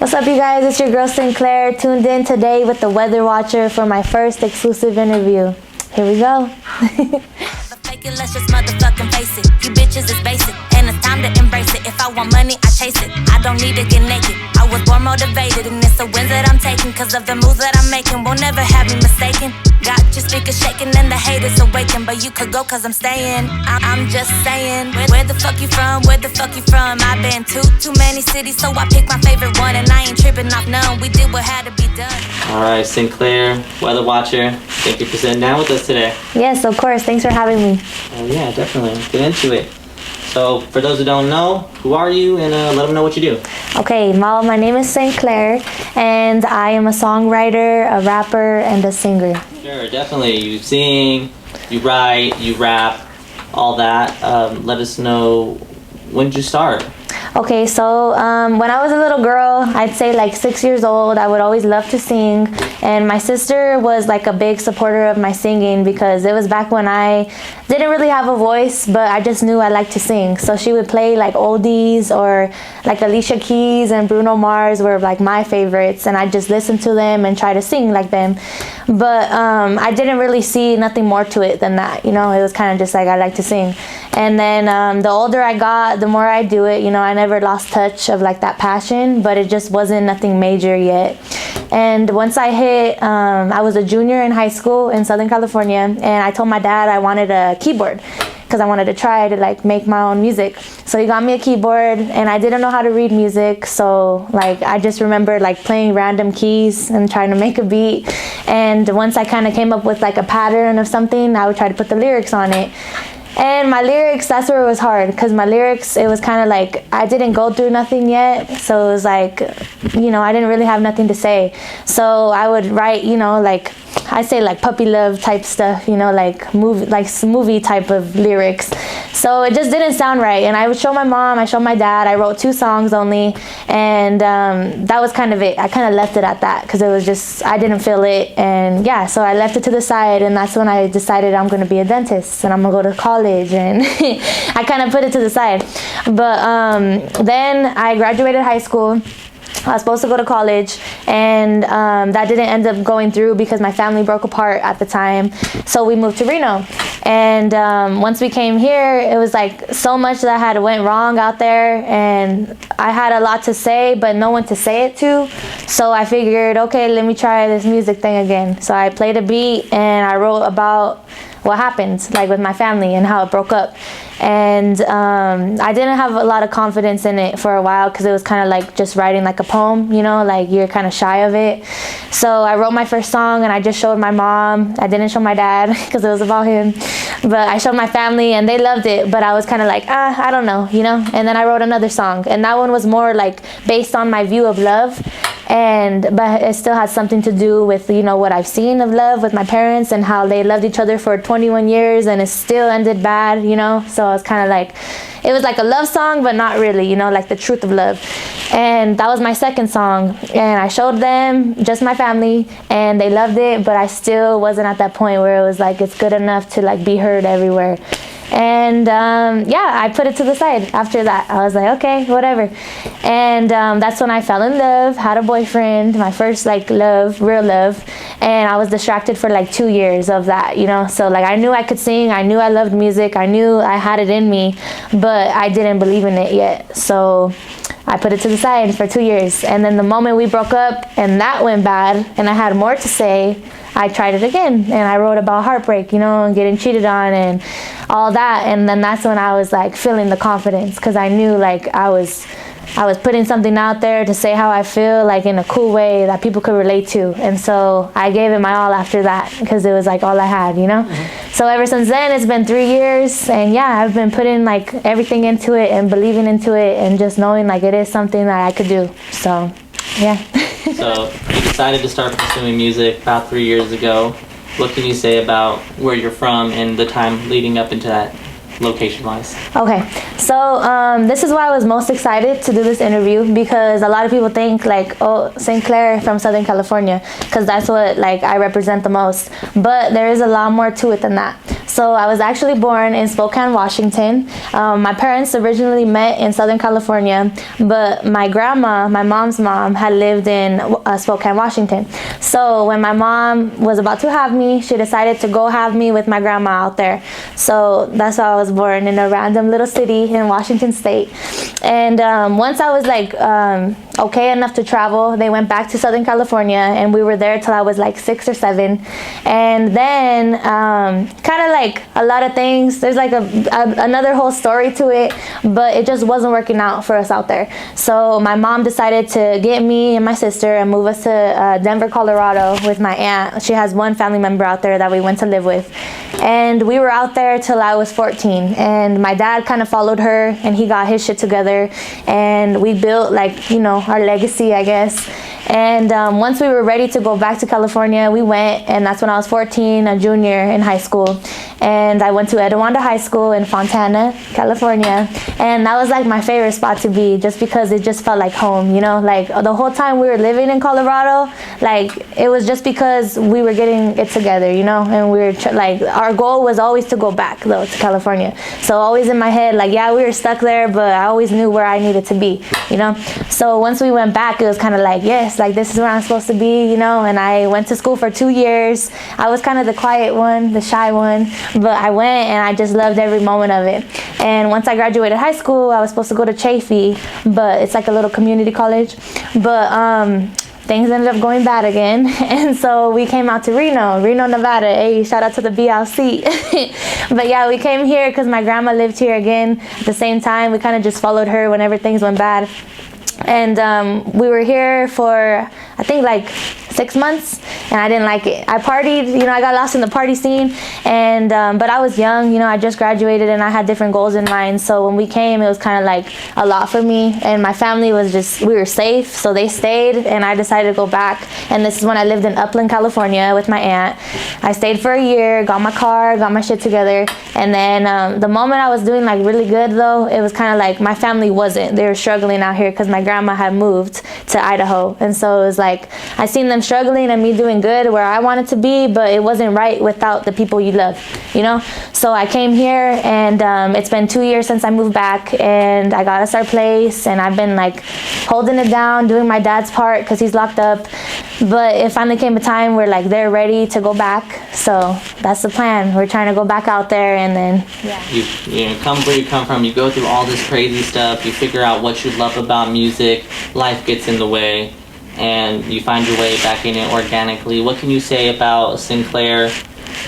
What's up, you guys? It's your girl Sinclair, tuned in today with the Weather Watcher for my first exclusive interview. Here we go. Let's just motherfucking face it. You bitches is basic, and it's time to embrace it. If I want money, I chase it. I don't need to get naked. I was born motivated, and it's the wins that I'm taking. Cause of the moves that I'm making, won't never have me mistaken. Got your speakers shaking and the haters awaken, but you could go cause I'm staying. I'm just saying, where the fuck you from? Where the fuck you from? I've been to too many cities, so I picked my favorite one, and I ain't tripping off none. We did what had to be done. Alright, Sinclair, Weather Watcher, thank you for sitting down with us today. Yes, of course. Thanks for having me. Yeah, definitely. Get into it. So, for those who don't know, who are you, and let them know what you do. Okay, my name is Sinclair, and I am a songwriter, a rapper, and a singer. Sure, definitely. You sing, you write, you rap, all that. Let us know, when did you start? Okay, so when I was a little girl, I'd say like 6 years old, I would always love to sing. And my sister was like a big supporter of my singing because it was back when I didn't really have a voice, but I just knew I liked to sing. So she would play like oldies, or like Alicia Keys and Bruno Mars were like my favorites, and I just listen to them and try to sing like them. But I didn't really see nothing more to it than that, you know. It was kind of just like I like to sing. And then the older I got, the more I do it, you know. I never lost touch of like that passion, but it just wasn't nothing major yet. And once I hit, I was a junior in high school in Southern California, and I told my dad I wanted a keyboard because I wanted to try to like make my own music. So he got me a keyboard, and I didn't know how to read music, so like I just remember like playing random keys and trying to make a beat. And once I kind of came up with like a pattern of something, I would try to put the lyrics on it. And my lyrics, that's where it was hard, because my lyrics, it was kind of like I didn't go through nothing yet, so it was like, you know, I didn't really have nothing to say. So I would write, you know, like I say like puppy love type stuff, you know, like movie type of lyrics. So it just didn't sound right. And I would show my mom, I showed my dad. I wrote 2 songs only, and that was kind of it. I kind of left it at that because it was just, I didn't feel it. And yeah, so I left it to the side, and that's when I decided I'm going to be a dentist and I'm going to go to college, and I kind of put it to the side. But then I graduated high school. I was supposed to go to college, and that didn't end up going through because my family broke apart at the time. So we moved to Reno. And once we came here, it was like so much that had went wrong out there, and I had a lot to say, but no one to say it to. So I figured, okay, let me try this music thing again. So I played a beat, and I wrote about what happened, like with my family and how it broke up. And I didn't have a lot of confidence in it for a while because it was kind of like just writing like a poem, you know, like you're kind of shy of it. So I wrote my first song, and I just showed my mom. I didn't show my dad because it was about him, but I showed my family, and they loved it, but I was kind of like, I don't know, you know. And then I wrote another song, and that one was more like based on my view of love, but it still had something to do with, you know, what I've seen of love with my parents and how they loved each other for 21 years and it still ended bad, you know. So I was kind of like, it was like a love song, but not really, you know, like the truth of love. And that was my second song, and I showed them, just my family, and they loved it, but I still wasn't at that point where it was like it's good enough to like be heard everywhere. And yeah, I put it to the side after that. I was like, okay, whatever. And that's when I fell in love, had a boyfriend, my first like love, real love. And I was distracted for like 2 years of that, you know. So like I knew I could sing, I knew I loved music, I knew I had it in me, but I didn't believe in it yet. So I put it to the side for 2 years. And then the moment we broke up and that went bad and I had more to say, I tried it again, and I wrote about heartbreak, you know, and getting cheated on and all that. And then that's when I was like feeling the confidence, because I knew like I was putting something out there to say how I feel, like in a cool way that people could relate to. And so I gave it my all after that, because it was like all I had, you know. Mm-hmm. So ever since then, it's been 3 years, and yeah, I've been putting like everything into it and believing into it and just knowing like it is something that I could do. So yeah. So you decided to start pursuing music about 3 years ago. What can you say about where you're from and the time leading up into that, location-wise? Okay, so this is why I was most excited to do this interview, because a lot of people think like, oh, Sinclair from Southern California, because that's what like I represent the most. But there is a lot more to it than that. So I was actually born in Spokane, Washington. My parents originally met in Southern California, but my grandma, my mom's mom, had lived in Spokane, Washington. So when my mom was about to have me, she decided to go have me with my grandma out there. So that's why I was born in a random little city in Washington State. And once I was like okay enough to travel, they went back to Southern California, and we were there till I was like 6 or 7. And then kind of like a lot of things, there's like another whole story to it, but it just wasn't working out for us out there. So my mom decided to get me and my sister and move us to Denver, Colorado with my aunt. She has one family member out there that we went to live with. And we were out there till I was 14, and my dad kind of followed her, and he got his shit together, and we built like, you know, our legacy, I guess. And once we were ready to go back to California, we went, and that's when I was 14, a junior in high school. And I went to Etiwanda High School in Fontana, California. And that was like my favorite spot to be, just because it just felt like home, you know? Like the whole time we were living in Colorado, like it was just because we were getting it together, you know? And we were like, our goal was always to go back though to California. So always in my head, like, yeah, we were stuck there, but I always knew where I needed to be, you know? So once we went back, it was kind of like, yes, like this is where I'm supposed to be, you know? And I went to school for 2 years. I was kind of the quiet one, the shy one, but I went and I just loved every moment of it. And once I graduated high school, I was supposed to go to Chaffee, but it's like a little community college. But things ended up going bad again, and so we came out to Reno, Nevada. Hey, shout out to the BLC. But yeah, we came here because my grandma lived here again at the same time. We kind of just followed her whenever things went bad. And we were here for, I think, like 6 months, and I didn't like it. I partied, you know, I got lost in the party scene, and but I was young, you know, I just graduated and I had different goals in mind. So when we came, it was kind of like a lot for me, and my family was just, we were safe, so they stayed, and I decided to go back. And this is when I lived in Upland, California with my aunt. I stayed for a year, got my car, got my shit together, and then the moment I was doing like really good though, it was kind of like my family wasn't. They were struggling out here because my grandma had moved to Idaho, and so it was like I seen them struggling and me doing good where I wanted to be, but it wasn't right without the people you love, you know? So I came here, and it's been 2 years since I moved back, and I got us our place, and I've been like holding it down, doing my dad's part because he's locked up. But it finally came a time where like they're ready to go back, so that's the plan. We're trying to go back out there, and then you know, come where you come from, you go through all this crazy stuff, you figure out what you love about music, life gets in the way, and you find your way back in it organically. What can you say about Sinclair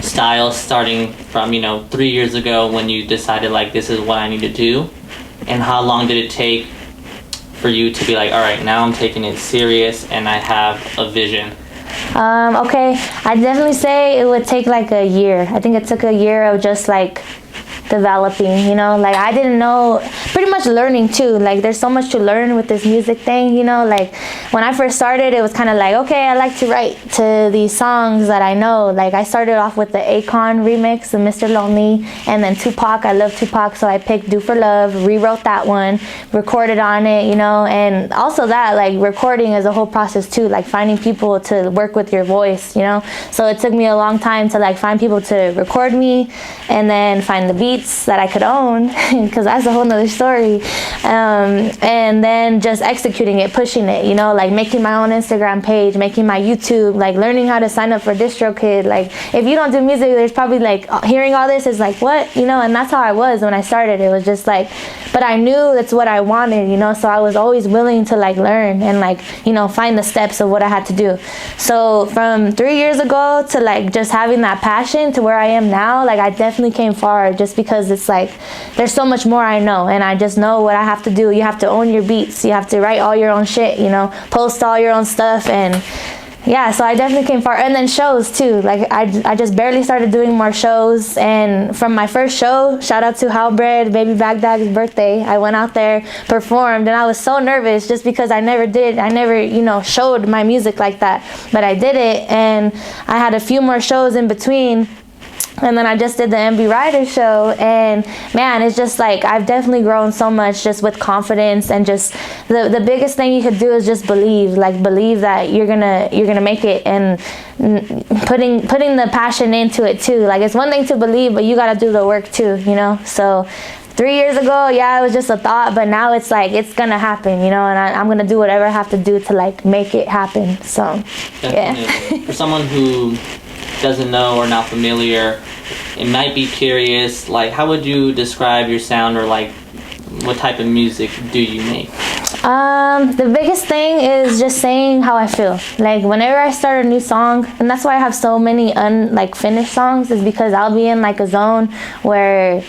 style, starting from, you know, 3 years ago when you decided like this is what I need to do, and how long did it take for you to be like, all right, now I'm taking it serious and I have a vision? Okay, I'd definitely say it would take like a year. I think it took a year of just like developing, you know, like I didn't know, pretty much learning too, like there's so much to learn with this music thing, you know. Like when I first started, it was kind of like, okay, I like to write to these songs that I know. Like I started off with the Akon remix of Mr. Lonely, and then Tupac, I love Tupac, so I picked Do For Love, rewrote that one, recorded on it, you know. And also that, like, recording is a whole process too, like finding people to work with your voice, you know. So it took me a long time to like find people to record me, and then find the beats that I could own, because that's a whole nother story. And then just executing it, pushing it, you know, like making my own Instagram page, making my YouTube, like learning how to sign up for DistroKid. Like if you don't do music, there's probably like hearing all this is like, what, you know. And that's how I was when I started. It was just like, but I knew that's what I wanted, you know, so I was always willing to like learn and like, you know, find the steps of what I had to do. So from 3 years ago to like just having that passion to where I am now, like I definitely came far, just because it's like there's so much more I know, and I just know what I have to do. You have to own your beats, you have to write all your own shit, you know, post all your own stuff. And yeah, so I definitely came far. And then shows too, like I just barely started doing more shows, and from my first show, shout out to Halbred, Baby Bagdad's birthday, I went out there, performed, and I was so nervous just because I never, you know, showed my music like that. But I did it, and I had a few more shows in between. And then I just did the MB Rider show, and man, it's just like I've definitely grown so much just with confidence, and just the biggest thing you could do is just believe that you're gonna make it, and putting the passion into it too. Like, it's one thing to believe, but you gotta do the work too, you know. So 3 years ago, yeah, it was just a thought, but now it's like it's gonna happen, you know, and I'm gonna do whatever I have to do to like make it happen. So Definitely. Yeah. For someone who doesn't know or not familiar, it might be curious, like, how would you describe your sound, or like what type of music do you make? The biggest thing is just saying how I feel. Like, whenever I start a new song, and that's why I have so many finished songs, is because I'll be in like a zone where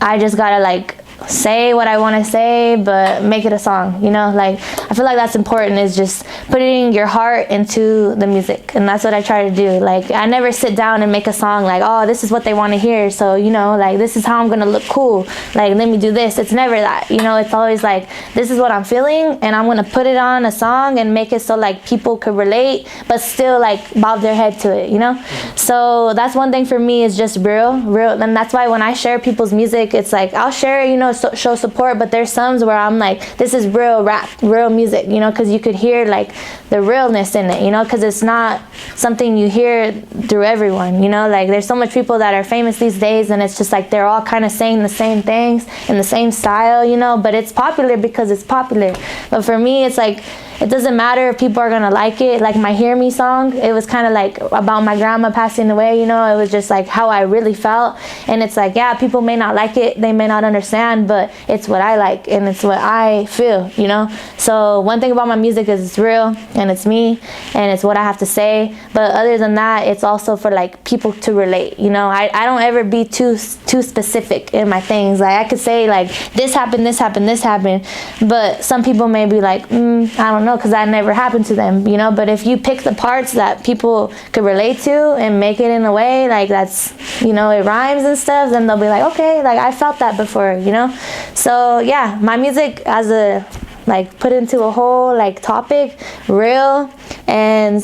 I just gotta like say what I want to say, but make it a song, you know. Like, I feel like that's important, is just putting your heart into the music, and that's what I try to do. Like, I never sit down and make a song like, oh, this is what they want to hear, so, you know, like, this is how I'm gonna look cool, like, let me do this. It's never that, you know. It's always like, this is what I'm feeling, and I'm gonna put it on a song and make it so like people could relate, but still like bob their head to it, you know. So that's one thing for me, is just real, and that's why when I share people's music, it's like I'll share, you know, show support, but there's some where I'm like, this is real rap, real music, you know, because you could hear like the realness in it, you know, because it's not something you hear through everyone, you know. Like, there's so much people that are famous these days, and it's just like they're all kind of saying the same things in the same style, you know, but it's popular because it's popular. But for me, it's like, it doesn't matter if people are gonna like it. Like, my Hear Me song, it was kind of like about my grandma passing away, you know. It was just like how I really felt, and it's like, yeah, people may not like it, they may not understand, but it's what I like, and it's what I feel, you know. So one thing about my music is it's real, and it's me, and it's what I have to say. But other than that, it's also for like people to relate, you know. I don't ever be too specific in my things. Like, I could say like, this happened, this happened, this happened, but some people may be like, I don't know, because that never happened to them, you know. But if you pick the parts that people could relate to and make it in a way like that's, you know, it rhymes and stuff, then they'll be like, okay, like, I felt that before, you know. So yeah, my music, as a like put into a whole like topic, real, and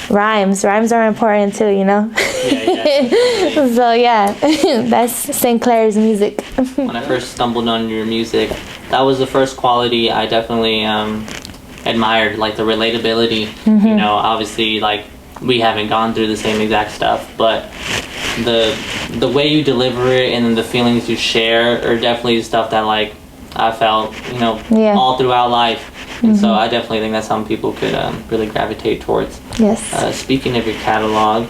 rhymes are important too, you know. Yeah. So yeah, that's Sinclair's music. When I first stumbled on your music, that was the first quality I definitely admired, like the relatability. You know, obviously, like, we haven't gone through the same exact stuff, but the way you deliver it and then the feelings you share are definitely stuff that like I felt, you know, all throughout life. And so I definitely think that's something people could really gravitate towards. Yes. Speaking of your catalog,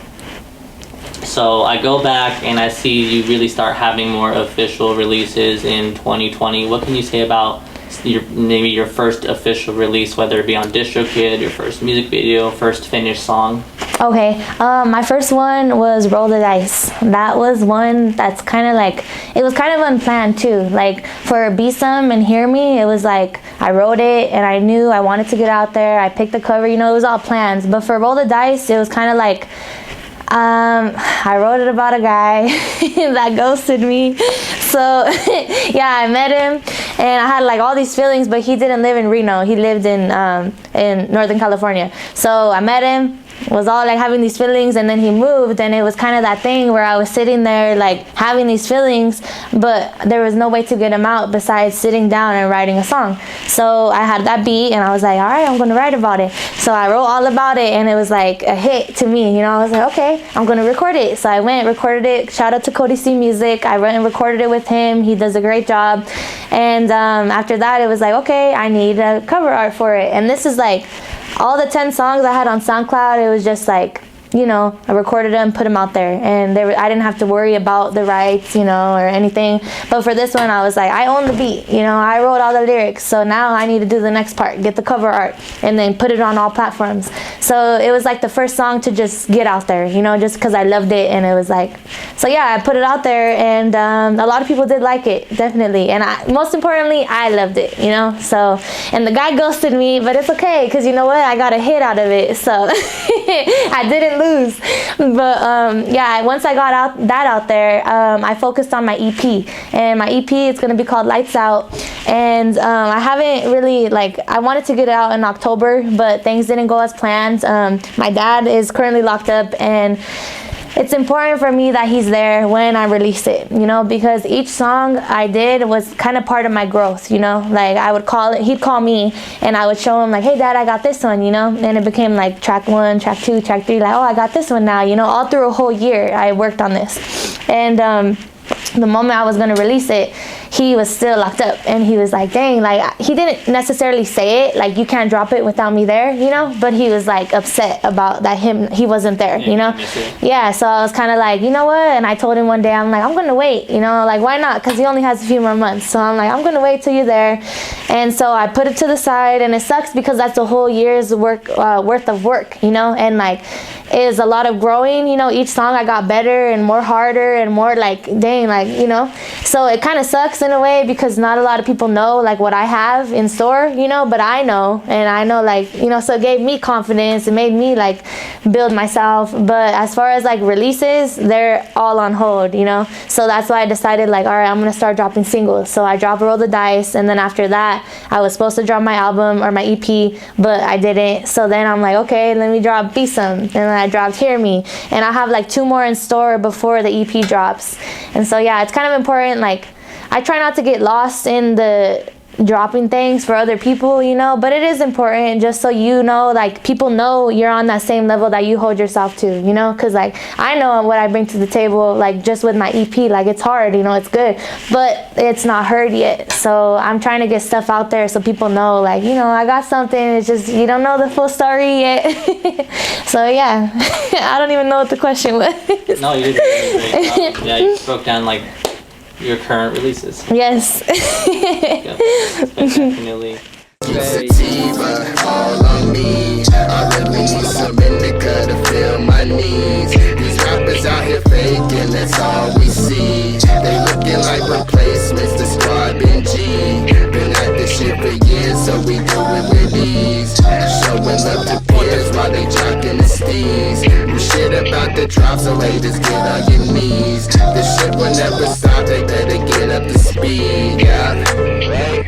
so I go back and I see you really start having more official releases in 2020. What can you say about maybe your first official release, whether it be on DistroKid, your first music video, first finished song? Okay, my first one was Roll the Dice. That was one that's kind of like, it was kind of unplanned too. Like, for Be Some and Hear Me, it was like, I wrote it and I knew I wanted to get out there. I picked the cover, you know, it was all plans. But for Roll the Dice, it was kind of like, I wrote it about a guy that ghosted me. So yeah, I met him and I had like all these feelings, but he didn't live in Reno. He lived in Northern California. So I met him, was all like having these feelings, and then he moved, and it was kind of that thing where I was sitting there like having these feelings, but there was no way to get them out besides sitting down and writing a song. So I had that beat and I was like, all right, I'm gonna write about it. So I wrote all about it, and it was like a hit to me, you know. I was like, okay, I'm gonna record it. So I went, recorded it. Shout out to Cody C Music. I went and recorded it with him. He does a great job. And after that, it was like, okay, I need a cover art for it. And this is like, all the 10 songs I had on SoundCloud, it was just like, you know, I recorded them, put them out there, and I didn't have to worry about the rights, you know, or anything. But for this one, I was like, I own the beat, you know, I wrote all the lyrics, so now I need to do the next part, get the cover art, and then put it on all platforms. So it was like the first song to just get out there, you know, just because I loved it, and it was like, so yeah, I put it out there, and a lot of people did like it, definitely, and most importantly, I loved it, you know. So, and the guy ghosted me, but it's okay, because you know what, I got a hit out of it, so I didn't lose. But yeah, once I got that out there, I focused on my EP, and my EP is going to be called Lights Out. And I haven't really, like, I wanted to get it out in October, but things didn't go as planned. My dad is currently locked up, and it's important for me that he's there when I release it, you know, because each song I did was kind of part of my growth, you know, like I would call it, he'd call me and I would show him like, hey dad, I got this one, you know, and it became like track 1, track 2, track 3, like, oh, I got this one now, you know, all through a whole year I worked on this. And the moment I was gonna release it, he was still locked up, and he was like, dang, like, he didn't necessarily say it, like, you can't drop it without me there, you know, but he was like upset about that he wasn't there, you know. Yeah, so I was kind of like, you know what, and I told him one day, I'm like, I'm gonna wait, you know, like, why not, because he only has a few more months, so I'm like, I'm gonna wait till you're there. And so I put it to the side, and it sucks because that's a whole year's worth of work, you know, and like, is a lot of growing, you know. Each song I got better and more harder and more like, dang, like, you know, so it kind of sucks in a way because not a lot of people know like what I have in store, you know, but I know, and I know, like, you know, so it gave me confidence, it made me like build myself. But as far as like releases, they're all on hold, you know, so that's why I decided like, all right, I'm gonna start dropping singles. So I dropped Roll the Dice, and then after that I was supposed to drop my album or my EP, but I didn't. So then I'm like, okay, let me drop Be Some, and then I dropped Hear Me, and I have like 2 more in store before the EP drops. And so yeah, it's kind of important, like I try not to get lost in the dropping things for other people, you know, but it is important just so you know, like people know you're on that same level that you hold yourself to, you know, because like I know what I bring to the table, like just with my EP, like it's hard, you know, it's good, but it's not heard yet. So I'm trying to get stuff out there so people know, like, you know, I got something, it's just you don't know the full story yet. So yeah, I don't even know what the question was. No, you did a great job. Yeah, you broke down like your current releases. Yes. Yep. Definitely. Sativa all on me. I really need some indica to fill my needs. These rappers out here faking, that's all we see. They looking like replacements to Squad Benji. Been at this shit for years, so we do it with ease. Showing love to peers while they jocking the steez. You shit about the drop, so haters get on your knees. This shit will never stop, they better get up to speed, yeah.